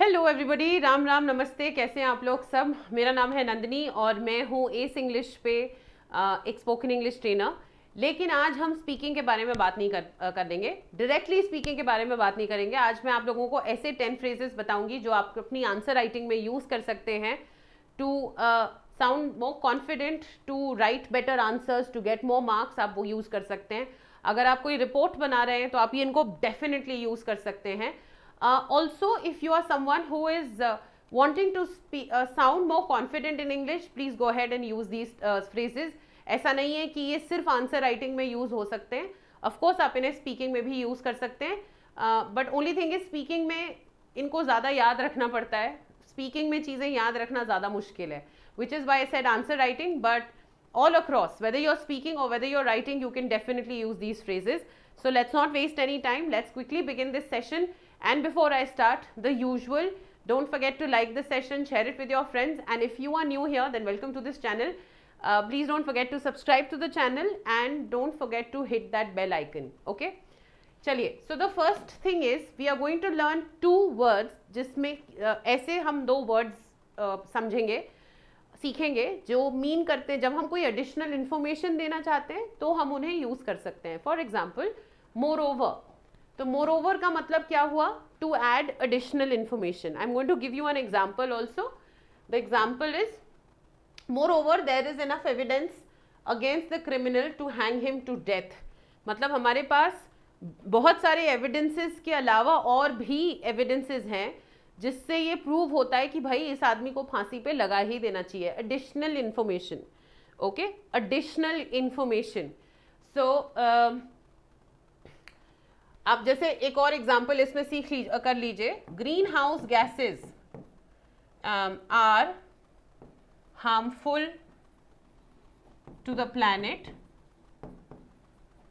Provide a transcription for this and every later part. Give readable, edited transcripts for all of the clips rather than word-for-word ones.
Hello everybody, Ram Ram नमस्ते। कैसे हैं आप लोग सब? मेरा नाम है नंदिनी और मैं हूँ एस इंग्लिश पे एक स्पोकन इंग्लिश ट्रेनर। लेकिन आज हम स्पीकिंग के बारे में बात नहीं करेंगे, डायरेक्टली स्पीकिंग के बारे में बात नहीं करेंगे। आज मैं आप लोगों को ऐसे 10 फ्रेजेस बताऊंगी जो आप अपनी आंसर राइटिंग में यूज़ कर सकते हैं to sound more confident, to write better answers, to get more marks. आप वो यूज़ कर सकते हैं। अगर आप कोई रिपोर्ट बना रहे हैं तो आप ये इनको डेफिनेटली यूज़ कर सकते हैं। Also, if you are someone who is wanting to sound more confident in English, please go ahead and use these phrases. ऐसा नहीं है कि ये सिर्फ आंसर राइटिंग में यूज हो सकते हैं, ऑफ कोर्स आप इन्हें स्पीकिंग में भी यूज कर सकते हैं, but only thing is speaking में इनको ज़्यादा याद रखना पड़ता है। स्पीकिंग में चीज़ें याद रखना ज़्यादा मुश्किल है, which is why I said answer writing, but all across, whether you're speaking or whether you're writing, you can definitely use these phrases. So let's not waste any time. Let's quickly begin this session. And before I start, the usual, don't forget to like the session, share it with your friends. And if you are new here, then welcome to this channel. Please don't forget to subscribe to the channel and don't forget to hit that bell icon. Okay? चलिए, so the first thing is we are going to learn two words, जिसमें ऐसे हम दो words समझेंगे, सीखेंगे जो mean करते हैं। जब हम कोई एडिशनल इंफॉर्मेशन देना चाहते हैं तो हम उन्हें यूज कर सकते हैं। For example, moreover. तो मोर ओवर का मतलब क्या हुआ? To add additional information. I am going to give you an example also. The example is, moreover there is enough evidence against the criminal to hang him to death. मतलब हमारे पास बहुत सारे evidences के अलावा और भी evidences हैं जिससे ये प्रूव होता है कि भाई इस आदमी को फांसी पे लगा ही देना चाहिए। Additional information, okay, additional information. So आप जैसे एक और एग्जांपल इसमें कर लीजिए। Greenhouse gases are harmful to the planet,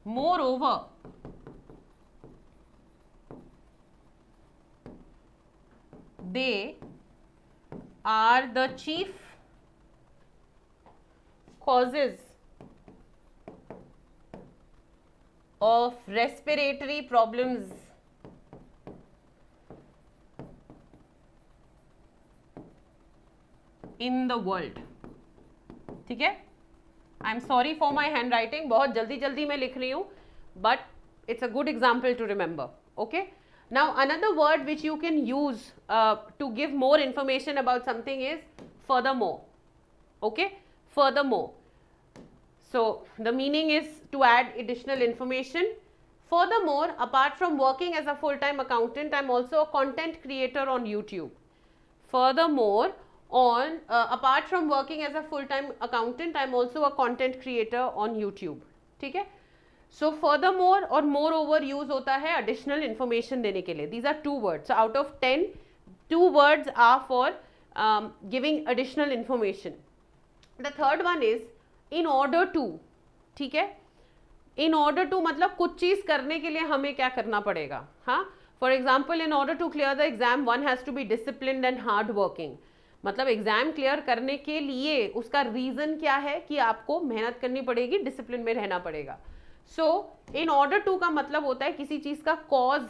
moreover they are the chief causes of respiratory problems in the world. ठीक है? I am sorry for my handwriting, बहुत जल्दी जल्दी मैं लिख रही हूँ, but it's a good example to remember. Okay, now another word which you can use to give more information about something is furthermore. Okay, furthermore. So the meaning is to add additional information. Furthermore, apart from working as a full-time accountant, I'm also a content creator on YouTube. Furthermore, apart from working as a full-time accountant, I'm also a content creator on YouTube. ठीक है? सो furthermore और more over use होता है additional information देने के लिए. These are two words. So out of 10, 2 words are for giving additional information. The third one is in order to. ठीक है? इन ऑर्डर टू मतलब कुछ चीज करने के लिए हमें क्या करना पड़ेगा. हाँ, for example, in order to clear the exam one has to be disciplined and hard working. मतलब एग्जाम क्लियर करने के लिए उसका रीजन क्या है कि आपको मेहनत करनी पड़ेगी, डिसिप्लिन में रहना पड़ेगा. सो इन ऑर्डर टू का मतलब होता है किसी चीज का कॉज,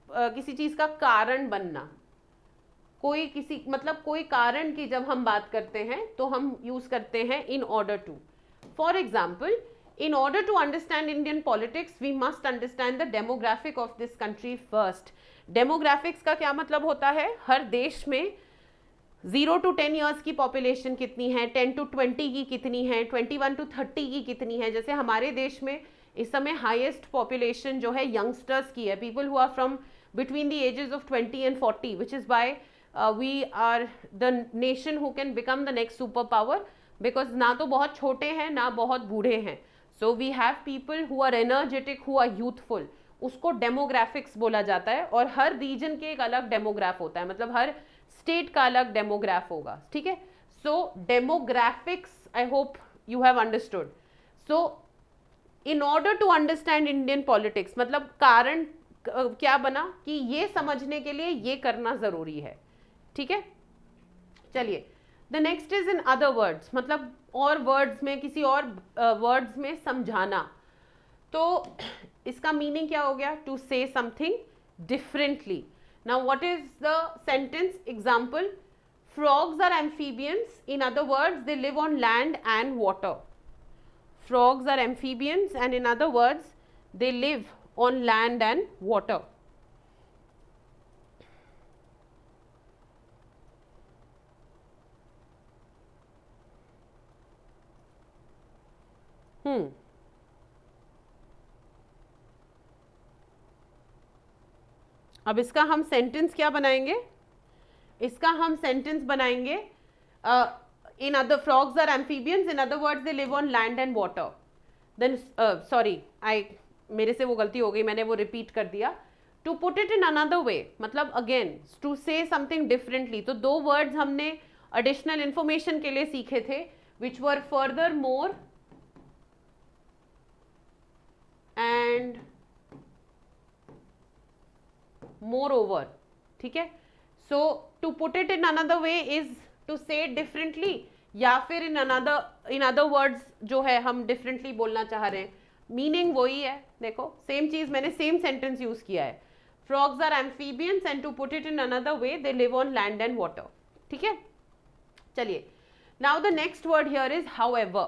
किसी चीज का कारण बनना. कोई किसी मतलब कोई कारण की जब हम बात करते हैं तो हम यूज करते हैं in order to. For example, in order to understand Indian politics, we must understand the demographic of this country first. Demographics का क्या मतलब होता है? हर देश में 0 to 10 years की पॉपुलेशन कितनी है, 10 to 20 की कितनी है, 21 to 30 की कितनी है. जैसे हमारे देश में इस समय हाईएस्ट पॉपुलेशन जो है यंगस्टर्स की है, people who are from between the ages of 20 and 40, which is by we are the nation who can become the next super power, because ना तो बहुत छोटे हैं ना बहुत बूढ़े हैं. So we have people who are energetic, who are youthful. उसको डेमोग्राफिक्स बोला जाता है. और हर रीजन के एक अलग डेमोग्राफ होता है, मतलब हर स्टेट का अलग डेमोग्राफ होगा. ठीक है? So demographics, I hope you have understood. So in order to understand Indian politics मतलब कारण क्या बना कि ये समझने के लिए ये करना जरूरी है. ठीक है? चलिए, the next is in other words. मतलब और वर्ड्स में, किसी और वर्ड्स में समझाना. तो इसका मीनिंग क्या हो गया? To say something differently. Now what is the sentence example? Frogs are amphibians. In other words, they live on land and water. Frogs are amphibians, and in other words, they live on land and water. अब इसका हम sentence क्या बनाएंगे? इसका हम sentence बनाएंगे in other frogs are amphibians, in other words they live on land and water. Then sorry, मेरे से वो गलती हो गई, मैंने वो रिपीट कर दिया. To put it in another way मतलब again to say something differently. तो दो वर्ड्स हमने एडिशनल इंफॉर्मेशन के लिए सीखे थे, which were furthermore and moreover. ठीक है. So to put it in another way is to say it differently, या फिर इन अदर वर्ड्स जो है हम डिफरेंटली बोलना चाह रहे हैं, मीनिंग वही है. देखो सेम चीज, मैंने सेम सेंटेंस यूज किया है. Frogs are amphibians and to put it in another way they live on land and water. ठीक है. चलिए, now the next word here is however.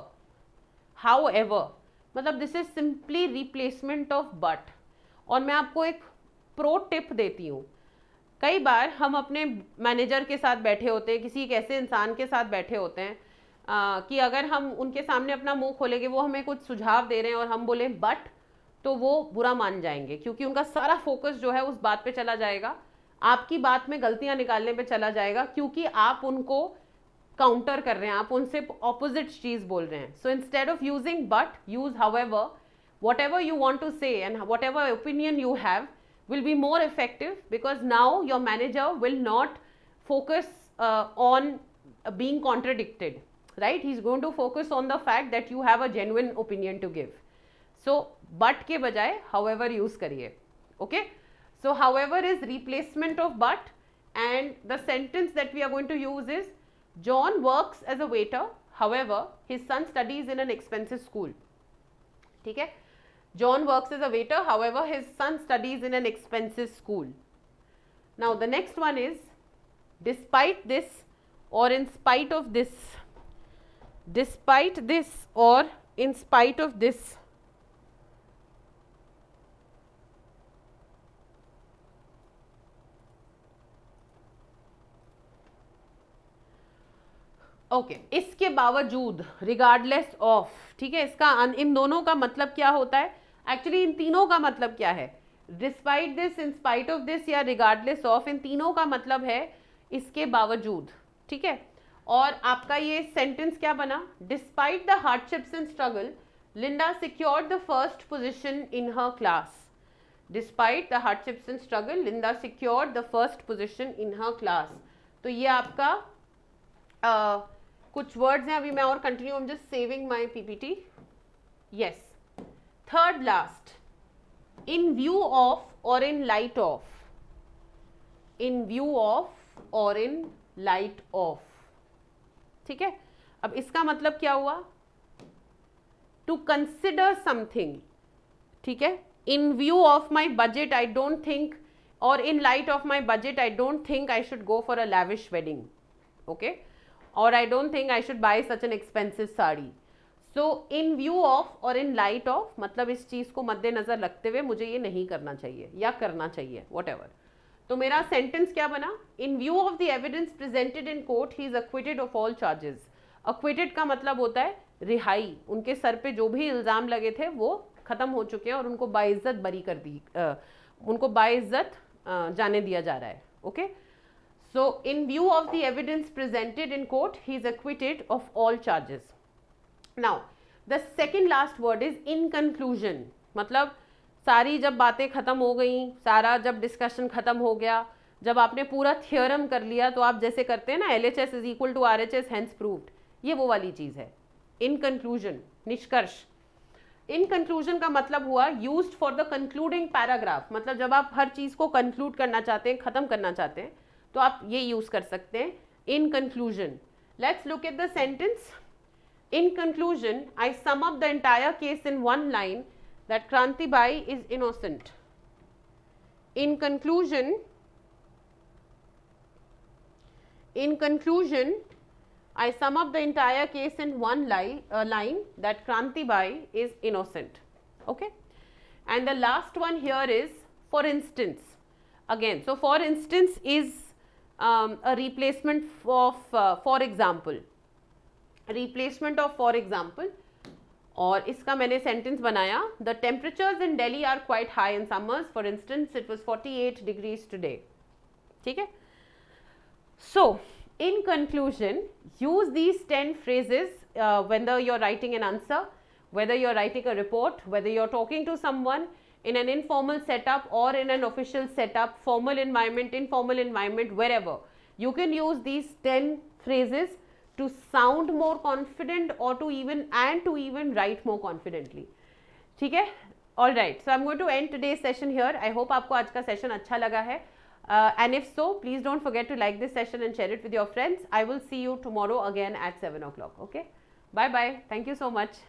However मतलब this is simply replacement of but. और मैं आपको एक प्रो टिप देती हूँ. कई बार हम अपने मैनेजर के साथ बैठे होते हैं, किसी एक ऐसे इंसान के साथ बैठे होते हैं कि अगर हम उनके सामने अपना मुंह खोलेंगे, वो हमें कुछ सुझाव दे रहे हैं और हम बोले बट, तो वो बुरा मान जाएंगे, क्योंकि उनका सारा फोकस जो है उस बात पे चला जाएगा, आपकी बात में गलतियां निकालने पे चला जाएगा, क्योंकि आप उनको काउंटर कर रहे हैं, आप उनसे ऑपोजिट चीज बोल रहे हैं. So instead of using but, use however. whatever you want to say and whatever opinion you have will be more effective, because now your manager will not focus on being contradicted, right? He's going to focus on the fact that you have a genuine opinion to give. So but के बजाय however use करिए. Okay, so however is replacement of but, and the sentence that we are going to use is John works as a waiter, however his son studies in an expensive school. ठीक है. John works as a waiter, however his son studies in an expensive school. Now the next one is despite this or in spite of this. Despite this or in spite of this. Okay, इसके बावजूद, regardless of. ठीक है. इसका इन दोनों का मतलब क्या होता है? एक्चुअली इन तीनों का मतलब क्या है? Despite this, in spite of this या रिगार्डलेस ऑफ, इन तीनों का मतलब है इसके बावजूद. ठीक है. और आपका ये सेंटेंस क्या बना? Despite the hardships and struggle, Linda secured the first position in her class. Despite the hardships and struggle, Linda secured the first position in her class. तो ये आपका कुछ वर्ड्स हैं. अभी मैं और continue, I am just saving my PPT. Yes. Third last, in view of और in light of. In view of और इन लाइट ऑफ. ठीक है. अब इसका मतलब क्या हुआ? To consider something. ठीक है. In view of my budget I don't think, और in light of my budget I don't think I should go for a lavish wedding. Okay. or I don't think I should buy such an expensive sari. So in view of और in light of मतलब इस चीज़ को मद्देनजर रखते हुए मुझे ये नहीं करना चाहिए या करना चाहिए, whatever. तो मेरा सेंटेंस क्या बना? In view of the evidence presented in court, he is acquitted of all charges. Acquitted का मतलब होता है रिहाई. उनके सर पे जो भी इल्ज़ाम लगे थे वो ख़त्म हो चुके हैं और उनको बाइज्जत बरी कर दी, उनको बाइज्जत जाने दिया जा रहा है. Okay. So in view of the evidence presented in court, he is acquitted of all charges. Now the second last word is in conclusion. मतलब सारी जब बातें ख़त्म हो गई, सारा जब डिस्कशन ख़त्म हो गया, जब आपने पूरा थियोरम कर लिया, तो आप जैसे करते हैं ना, LHS is equal to RHS hence proved, ये वो वाली चीज़ है. इन कंक्लूजन, निष्कर्ष. इन कंक्लूजन का मतलब हुआ used for the concluding paragraph. मतलब जब आप हर चीज़ को कंक्लूड करना चाहते हैं, ख़त्म करना चाहते हैं, तो आप ये यूज कर सकते हैं, in conclusion. Let's look at the sentence. In conclusion I sum up the entire case in one line that Kranti Bai is innocent. In conclusion in conclusion, I sum up the entire case in one line that Kranti Bai is innocent. Okay, and the last one here is for instance. Again, so for instance is a replacement of for example, replacement of for example. और इसका मैंने sentence बनाया, the temperatures in Delhi are quite high in summers, for instance it was 48 degrees today. ठीक है. सो in conclusion, use these 10 phrases whether you're writing an answer, whether you're writing a report, whether you're talking to someone in an informal setup or in an official setup, formal environment, informal environment, wherever. You can use these 10 phrases to sound more confident or to even write more confidently. ठीक है. All right. So I'm going to end today's session here. I hope आपको आज का session अच्छा लगा है. And if so, please don't forget to like this session and share it with your friends. I will see you tomorrow again at 7 o'clock. Okay. Bye bye. Thank you so much.